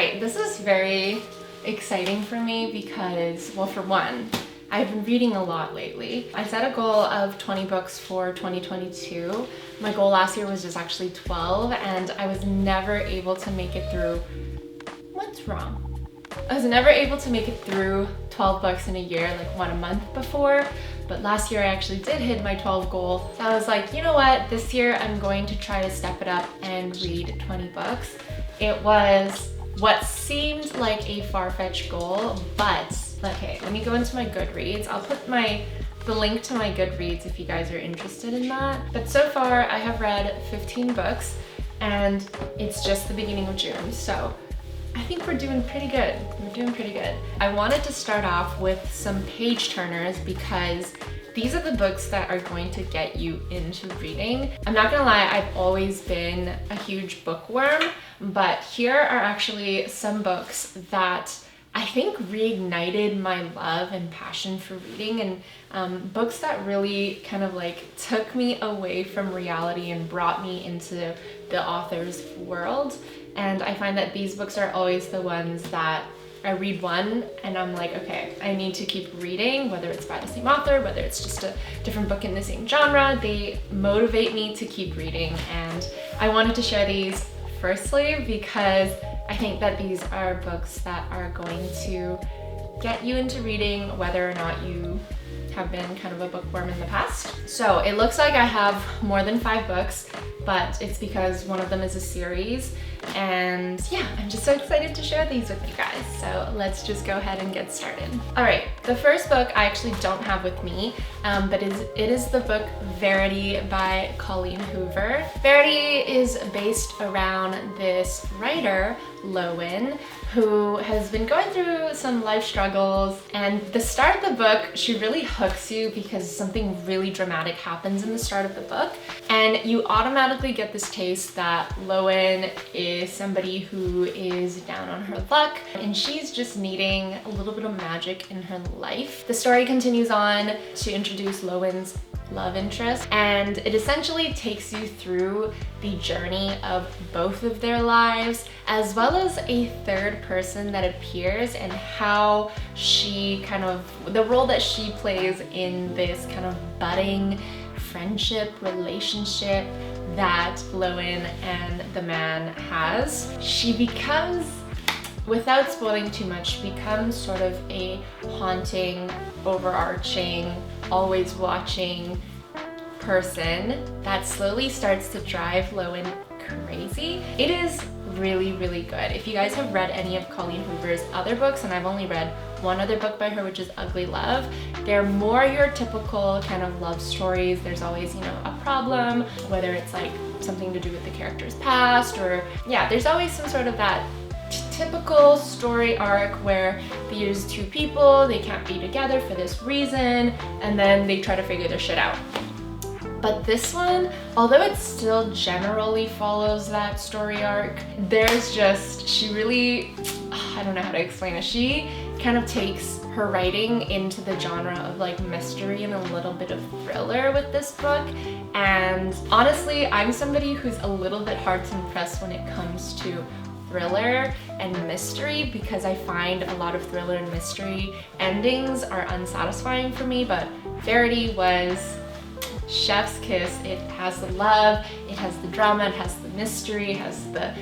right, this is very exciting for me because, well, for one, I've been reading a lot lately. I set a goal of 20 books for 2022. My goal last year was just actually 12, and I was never able to make it through. What's wrong? I was never able to make it through 12 books in a year, like one a month before, but last year I actually did hit my 12 goal. So I was like, you know what, this year I'm going to try to step it up and read 20 books. It was what seemed like a far-fetched goal, but okay, let me go into my Goodreads. I'll put the link to my Goodreads if you guys are interested in that. But so far I have read 15 books and it's just the beginning of June, so I think we're doing pretty good. We're doing pretty good. I wanted to start off with some page turners because these are the books that are going to get you into reading. I'm not gonna lie, I've always been a huge bookworm, but here are actually some books that I think reignited my love and passion for reading, and books that really kind of like took me away from reality and brought me into the author's world. And I find that these books are always the ones that I read one and I'm like, okay, I need to keep reading, whether it's by the same author, whether it's just a different book in the same genre. They motivate me to keep reading, and I wanted to share these firstly because I think that these are books that are going to get you into reading whether or not you have been kind of a bookworm in the past. So it looks like I have more than 5 books, but it's because one of them is a series. And yeah, I'm just so excited to share these with you guys. So let's just go ahead and get started. All right, the first book I actually don't have with me, but it is the book Verity by Colleen Hoover. Verity is based around this writer, Lowen, who has been going through some life struggles, and the start of the book, she really hooks you because something really dramatic happens in the start of the book, and you automatically get this taste that Lowen is somebody who is down on her luck, and she's just needing a little bit of magic in her life. The story continues on to introduce Lowen's love interest, and it essentially takes you through the journey of both of their lives, as well as a third person that appears and how she the role that she plays in this kind of budding friendship relationship that Lowen and the man has. She becomes, without spoiling too much, becomes sort of a haunting, overarching, always watching person that slowly starts to drive Lowen crazy. It is really, really good. If you guys have read any of Colleen Hoover's other books, and I've only read one other book by her, which is Ugly Love, they're more your typical kind of love stories. There's always, you know, a problem, whether it's like something to do with the character's past, or yeah, there's always some sort of that typical story arc where there's two people, they can't be together for this reason, and then they try to figure their shit out. But this one, although it still generally follows that story arc, there's just, she really, I don't know how to explain it. She kind of takes her writing into the genre of like mystery and a little bit of thriller with this book. And honestly, I'm somebody who's a little bit hard to impress when it comes to thriller and mystery, because I find a lot of thriller and mystery endings are unsatisfying for me, but Verity was chef's kiss. It has the love, it has the drama, it has the mystery, it has the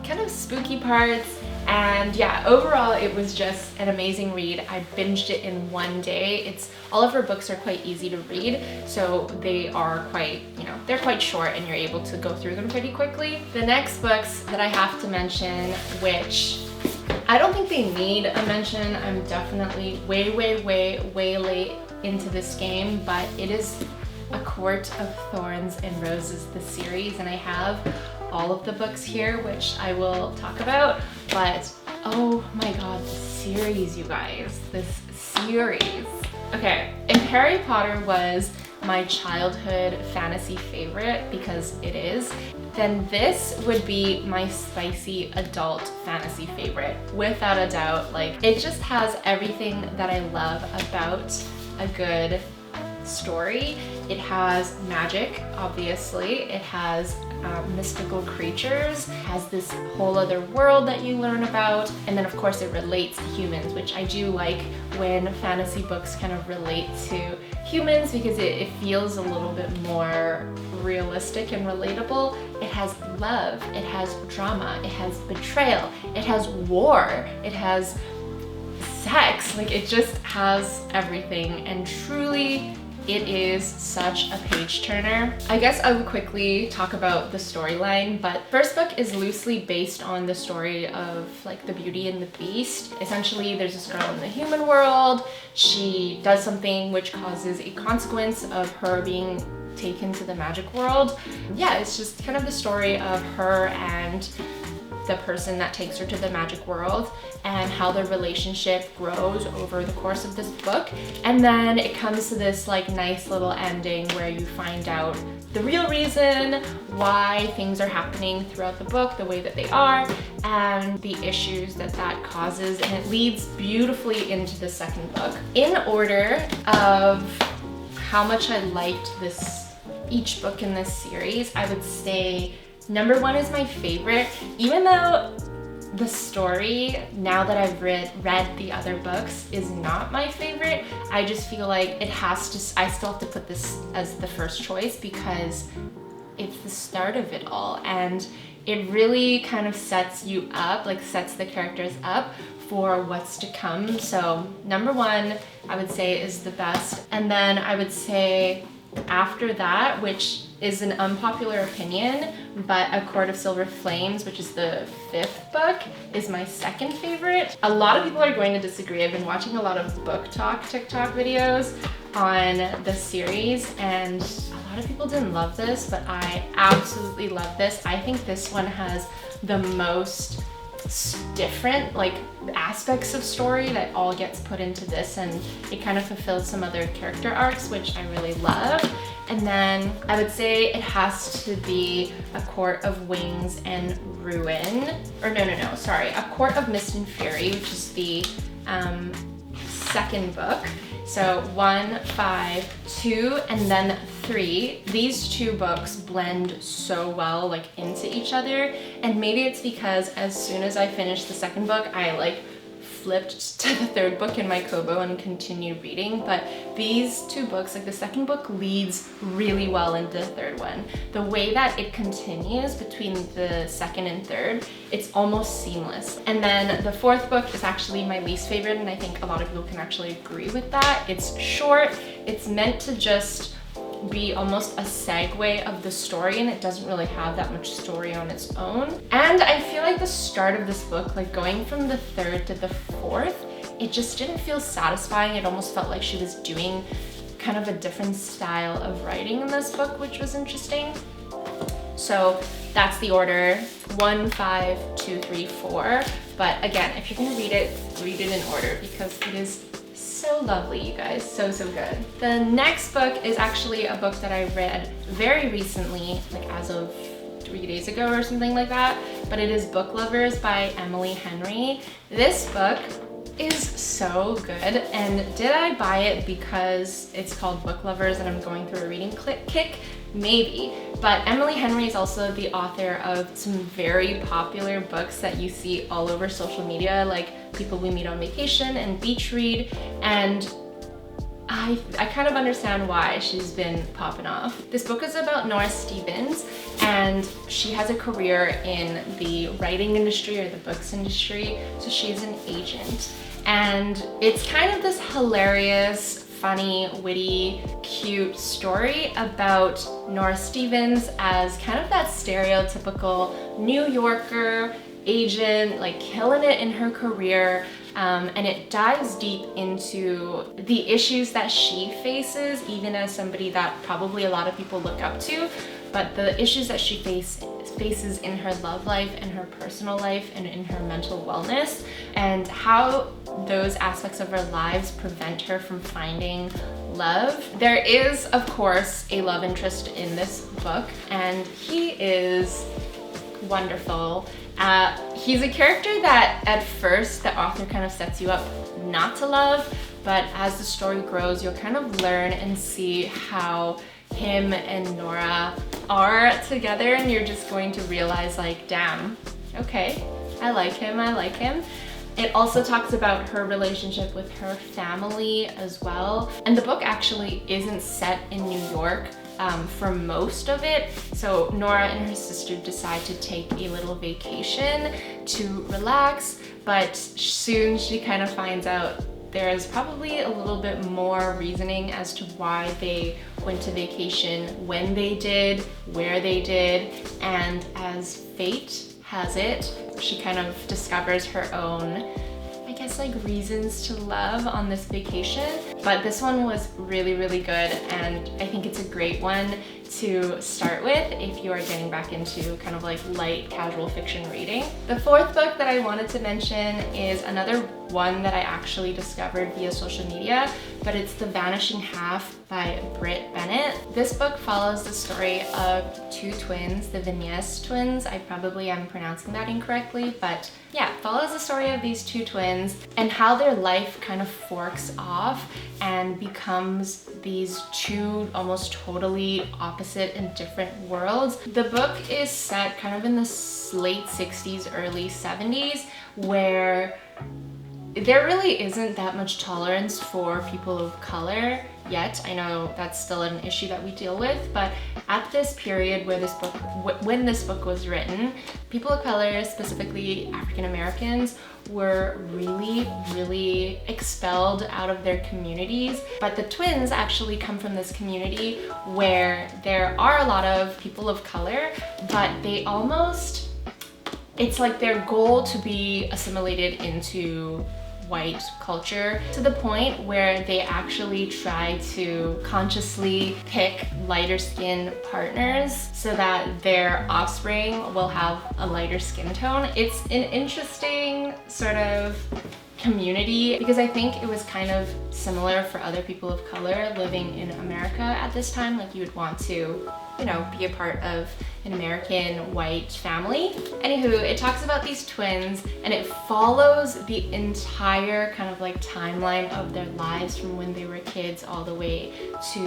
kind of spooky parts, and yeah, overall it was just an amazing read. I binged it in one day. All of her books are quite easy to read, so they are quite, you know, they're quite short and you're able to go through them pretty quickly. The next books that I have to mention, which I don't think they need a mention, I'm definitely way late into this game, but it is A Court of Thorns and Roses, the series, and I have all of the books here, which I will talk about, but oh my god, this series, you guys, this series. Okay, if Harry Potter was my childhood fantasy favorite, because it is, then this would be my spicy adult fantasy favorite, without a doubt. Like, it just has everything that I love about a good story. It has magic, obviously. It has mystical creatures, has this whole other world that you learn about, and then of course it relates to humans, which I do like when fantasy books kind of relate to humans because it feels a little bit more realistic and relatable. It has love, it has drama, it has betrayal, it has war, it has sex, like it just has everything, and truly it is such a page turner. I guess I would quickly talk about the storyline, but first book is loosely based on the story of like the Beauty and the Beast. Essentially, there's this girl in the human world. She does something which causes a consequence of her being taken to the magic world. Yeah, it's just kind of the story of her and the person that takes her to the magic world and how their relationship grows over the course of this book. And then it comes to this like nice little ending where you find out the real reason why things are happening throughout the book the way that they are and the issues that that causes, and it leads beautifully into the second book. In order of how much I liked each book in this series, I would say number 1 is my favorite, even though the story, now that I've read the other books, is not my favorite. I just feel like I still have to put this as the first choice because it's the start of it all, and it really kind of sets you up, like sets the characters up for what's to come. So number 1, I would say, is the best. And then I would say after that, which is an unpopular opinion, but A Court of Silver Flames, which is the 5th book, is my second favorite. A lot of people are going to disagree. I've been watching a lot of book talk TikTok videos on the series, and a lot of people didn't love this, but I absolutely love this. I think this one has the most different like aspects of story that all gets put into this, and it kind of fulfills some other character arcs, which I really love. And then I would say it has to be A Court of Wings and Ruin, or no, sorry, A Court of Mist and Fury, which is the second book. So 1, 5, 2, and then 3. These 2 books blend so well like into each other, and maybe it's because as soon as I finished the second book, I like flipped to the 3rd book in my Kobo and continued reading. But these 2 books, like the second book leads really well into the 3rd one. The way that it continues between the 2nd and 3rd, it's almost seamless. And then the 4th book is actually my least favorite, and I think a lot of people can actually agree with that. It's short, it's meant to just be almost a segue of the story, and it doesn't really have that much story on its own. And I feel like the start of this book, like going from the 3rd to the 4th, it just didn't feel satisfying. It almost felt like she was doing kind of a different style of writing in this book, which was interesting. So that's the order: 1, 5, 2, 3, 4. But again, if you're gonna read it in order because it is so lovely, you guys, so good. The next book is actually a book that I read very recently, like as of 3 days ago or something like that, but it is Book Lovers by Emily Henry. This book is so good, and did I buy it because it's called Book Lovers and I'm going through a reading kick? Maybe, but Emily Henry is also the author of some very popular books that you see all over social media, like People We Meet on Vacation and Beach Read, and I kind of understand why she's been popping off. This book is about Nora Stevens, and she has a career in the writing industry or the books industry, so she's an agent. And it's kind of this hilarious, funny, witty, cute story about Nora Stevens as kind of that stereotypical New Yorker agent, like killing it in her career. And it dives deep into the issues that she faces, even as somebody that probably a lot of people look up to, but the issues that she faces in her love life and her personal life and in her mental wellness, and how those aspects of her lives prevent her from finding love. There is, of course, a love interest in this book, and he is wonderful. He's a character that at first the author kind of sets you up not to love, but as the story grows, you'll kind of learn and see how him and Nora are together, and you're just going to realize like, damn, okay, I like him, I like him. It also talks about her relationship with her family as well. And the book actually isn't set in New York for most of it. So Nora and her sister decide to take a little vacation to relax, but soon she kind of finds out there's probably a little bit more reasoning as to why they went to vacation when they did, where they did, and as fate has it, she kind of discovers her own, I guess, like reasons to love on this vacation. But this one was really, really good, and I think it's a great one to start with if you are getting back into kind of like light casual fiction reading. The fourth book that I wanted to mention is another one that I actually discovered via social media, but it's The Vanishing Half by Britt Bennett. This book follows the story of two twins, the Vignès twins. I probably am pronouncing that incorrectly, but yeah, it follows the story of these two twins and how their life kind of forks off and becomes these two almost totally opposite and different worlds. The book is set kind of in the late 60s, early 70s, where there really isn't that much tolerance for people of color yet. I know that's still an issue that we deal with, but at this period where when this book was written, people of color, specifically African Americans, were really, really expelled out of their communities. But the twins actually come from this community where there are a lot of people of color, but they almost, it's like their goal to be assimilated into white culture, to the point where they actually try to consciously pick lighter skin partners so that their offspring will have a lighter skin tone. It's an interesting sort of community because I think it was kind of similar for other people of color living in America at this time. Like, you would want to, you know, be a part of an American white family. Anywho, it talks about these twins and it follows the entire kind of like timeline of their lives from when they were kids all the way to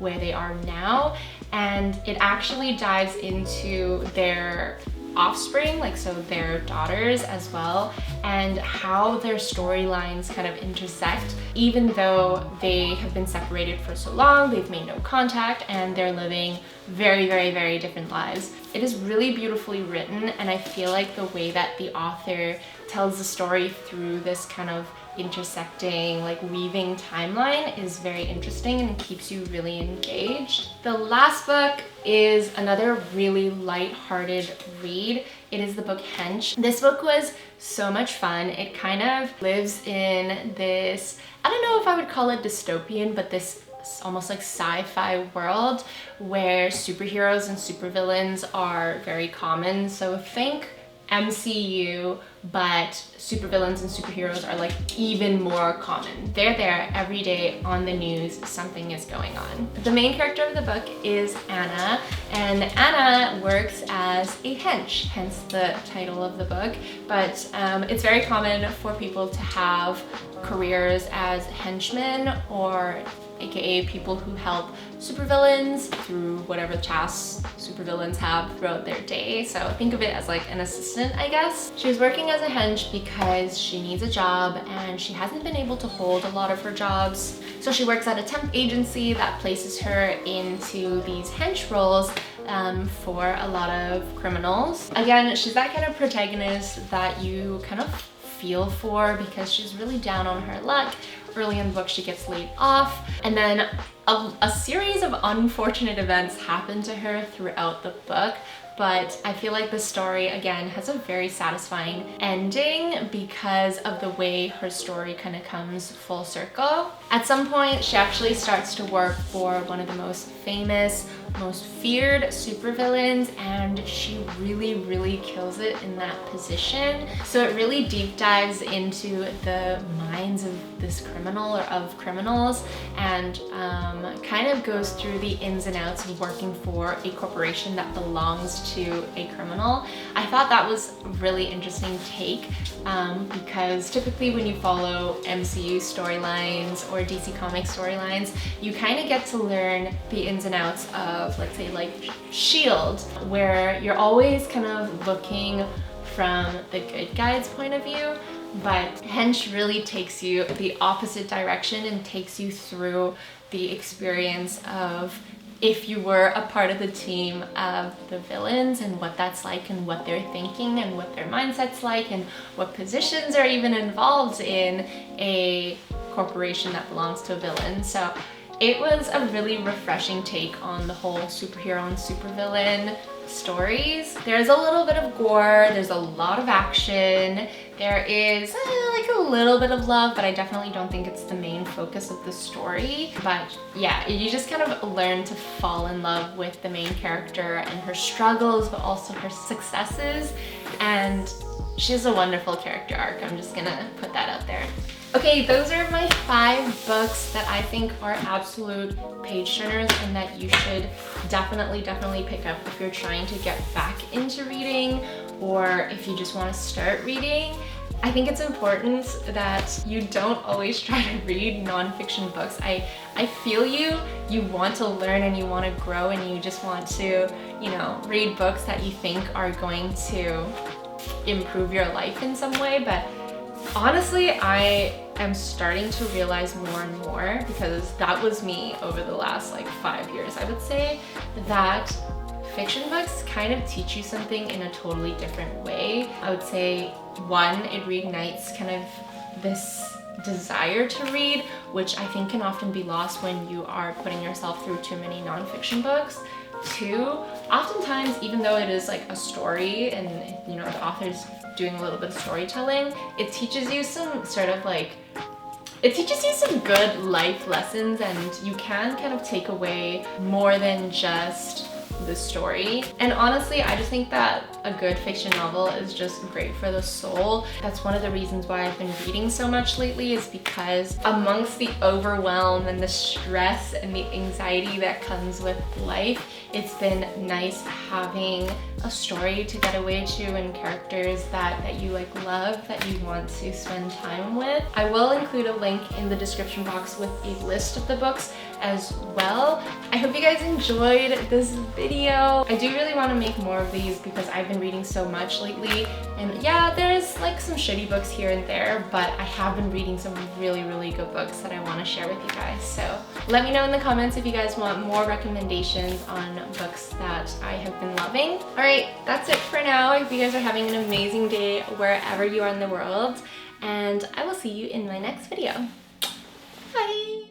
where they are now. And it actually dives into their offspring, like so their daughters as well, and how their storylines kind of intersect. Even though they have been separated for so long, they've made no contact, and they're living very, very, very different lives. It is really beautifully written, and I feel like the way that the author tells the story through this kind of intersecting, like weaving timeline is very interesting and keeps you really engaged. The last book is another really light-hearted read. It is the book Hench. This book was so much fun. It kind of lives in this, I don't know if I would call it dystopian, but this almost like sci-fi world where superheroes and supervillains are very common. So think MCU, but supervillains and superheroes are like even more common. They're there every day on the news, something is going on. The main character of the book is Anna, and Anna works as a hench, hence the title of the book. But it's very common for people to have careers as henchmen, or aka people who help supervillains through whatever tasks supervillains have throughout their day. So think of it as like an assistant, I guess. She was working as a hench because she needs a job and she hasn't been able to hold a lot of her jobs. So she works at a temp agency that places her into these hench roles for a lot of criminals. Again, she's that kind of protagonist that you kind of feel for because she's really down on her luck. Early in the book, she gets laid off, and then a series of unfortunate events happen to her throughout the book. But I feel like the story, again, has a very satisfying ending because of the way her story kind of comes full circle. At some point, she actually starts to work for one of the most famous, most feared supervillains, and she really, really kills it in that position. So it really deep dives into the minds of this criminal or of criminals, and kind of goes through the ins and outs of working for a corporation that belongs to a criminal. I thought that was a really interesting take because typically when you follow MCU storylines or DC Comics storylines, you kind of get to learn the ins and outs of, let's say, like S.H.I.E.L.D., where you're always kind of looking from the good guy's point of view, but Hench really takes you the opposite direction and takes you through the experience of if you were a part of the team of the villains and what that's like and what they're thinking and what their mindset's like and what positions are even involved in a corporation that belongs to a villain. So it was a really refreshing take on the whole superhero and supervillain stories. There's a little bit of gore, there's a lot of action, there is like a little bit of love, but I definitely don't think it's the main focus of the story. But yeah, you just kind of learn to fall in love with the main character and her struggles, but also her successes, and she's a wonderful character arc. I'm just gonna put that out there. Okay, those are my 5 books that I think are absolute page turners and that you should definitely pick up if you're trying to get back into reading or if you just want to start reading. I think it's important that you don't always try to read nonfiction books. I feel you want to learn and you want to grow and you just want to, you know, read books that you think are going to improve your life in some way, but honestly, I am starting to realize more and more, because that was me over the last like 5 years, I would say, that fiction books kind of teach you something in a totally different way. I would say, 1, it reignites kind of this desire to read, which I think can often be lost when you are putting yourself through too many nonfiction books. 2, oftentimes, even though it is like a story and, you know, the author's doing a little bit of storytelling, it teaches you some sort of like, it teaches you some good life lessons, and you can kind of take away more than just the story. And honestly, I just think that a good fiction novel is just great for the soul. That's one of the reasons why I've been reading so much lately, is because amongst the overwhelm and the stress and the anxiety that comes with life, it's been nice having a story to get away to and characters that you like love, that you want to spend time with. I will include a link in the description box with a list of the books as well. I hope you guys enjoyed this video. I do really want to make more of these because I've been reading so much lately, and yeah, there's like some shitty books here and there, but I have been reading some really good books that I want to share with you guys. So let me know in the comments if you guys want more recommendations on books that I have been loving. Alright, that's it for now. I hope you guys are having an amazing day wherever you are in the world, and I will see you in my next video. Bye!